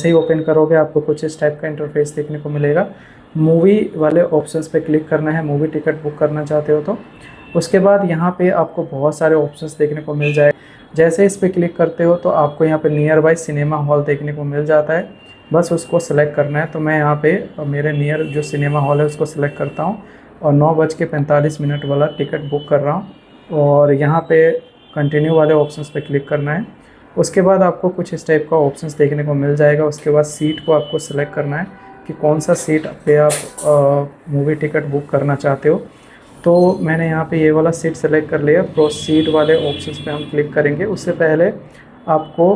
जैसे ही ओपन करोगे आपको कुछ इस टाइप का इंटरफेस देखने को मिलेगा। मूवी वाले ऑप्शंस पे क्लिक करना है, मूवी टिकट बुक करना चाहते हो तो। उसके बाद यहाँ पे आपको बहुत सारे ऑप्शंस देखने को मिल जाए। जैसे इस पे क्लिक करते हो तो आपको यहाँ पे नियर बाय सिनेमा हॉल देखने को मिल जाता है, बस उसको सेलेक्ट करना है। तो मैं यहाँ पे मेरे नियर जो सिनेमा हॉल है उसको सेलेक्ट करता हूँ और 9:45 वाला टिकट बुक कर रहा हूँ और यहाँ पे कंटिन्यू वाले ऑप्शंस पे क्लिक करना है। उसके बाद आपको कुछ इस टाइप का ऑप्शंस देखने को मिल जाएगा। उसके बाद सीट को आपको सेलेक्ट करना है कि कौन सा सीट पे आप मूवी टिकट बुक करना चाहते हो। तो मैंने यहाँ पे ये वाला सीट सेलेक्ट कर लिया। प्रोसीड वाले ऑप्शंस पे हम क्लिक करेंगे। उससे पहले आपको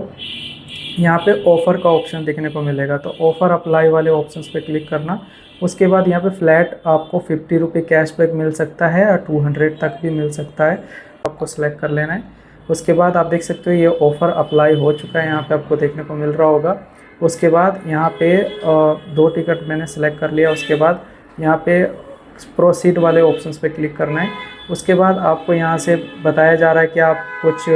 यहाँ पे ऑफ़र का ऑप्शन देखने को मिलेगा, तो ऑफ़र अप्लाई वाले ऑप्शंस पे क्लिक करना। उसके बाद यहाँ पे फ्लैट आपको 50 रुपये कैशबैक मिल सकता है और 200 तक भी मिल सकता है, आपको सेलेक्ट कर लेना है। उसके बाद आप देख सकते हो ये ऑफ़र अप्लाई हो चुका है, यहाँ पे आपको देखने को मिल रहा होगा। उसके बाद यहाँ पे 2 टिकट मैंने सेलेक्ट कर लिया। उसके बाद यहाँ पे प्रोसीड वाले ऑप्शंस पे क्लिक करना है। उसके बाद आपको यहाँ से बताया जा रहा है कि आप कुछ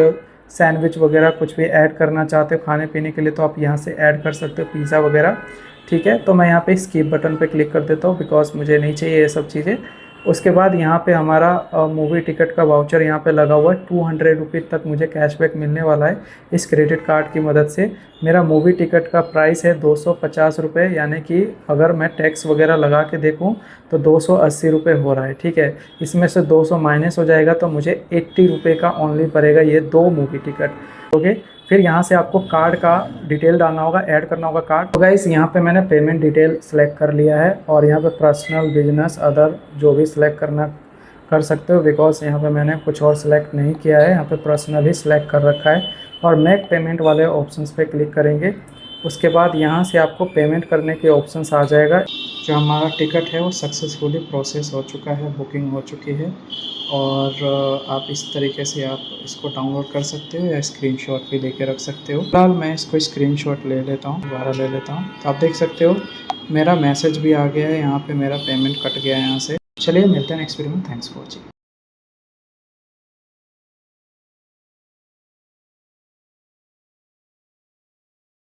सैंडविच वगैरह कुछ भी ऐड करना चाहते हो खाने पीने के लिए, तो आप यहाँ से ऐड कर सकते हो, पिज़्ज़ा वगैरह। ठीक है, तो मैं यहाँ पे स्किप बटन पे क्लिक कर देता हूँ बिकॉज मुझे नहीं चाहिए ये सब चीज़ें। उसके बाद यहाँ पे हमारा मूवी टिकट का वाउचर यहाँ पे लगा हुआ है। 200 रुपये तक मुझे कैशबैक मिलने वाला है इस क्रेडिट कार्ड की मदद से। मेरा मूवी टिकट का प्राइस है 250 रुपये, यानी कि अगर मैं टैक्स वगैरह लगा के देखूँ तो 280 रुपये हो रहा है। ठीक है, इसमें से 200 माइनस हो जाएगा तो मुझे 80 रुपये का ओनली पड़ेगा ये 2 मूवी टिकट। ओके, फिर यहाँ से आपको कार्ड का डिटेल डालना होगा, ऐड करना होगा कार्ड। तो गाइस यहाँ पे मैंने पेमेंट डिटेल सेलेक्ट कर लिया है और यहाँ पे पर्सनल, बिजनेस, अदर जो भी सिलेक्ट करना कर सकते हो बिकॉज यहाँ पे मैंने कुछ और सिलेक्ट नहीं किया है, यहाँ पे पर्सनल ही सिलेक्ट कर रखा है। और मेक पेमेंट वाले ऑप्शंस पे क्लिक करेंगे। उसके बाद यहाँ से आपको पेमेंट करने के ऑप्शंस आ जाएगा। जो हमारा टिकट है वो सक्सेसफुली प्रोसेस हो चुका है, बुकिंग हो चुकी है। और आप इस तरीके से आप इसको डाउनलोड कर सकते हो या स्क्रीनशॉट भी लेके रख सकते हो। फिलहाल मैं इसको स्क्रीनशॉट ले लेता हूँ, दोबारा ले लेता हूँ। तो आप देख सकते हो मेरा मैसेज भी आ गया है, यहाँ पे मेरा पेमेंट कट गया है यहाँ से। चलिए मिलते हैं नेक्स्ट वीडियो में। Thanks for watching.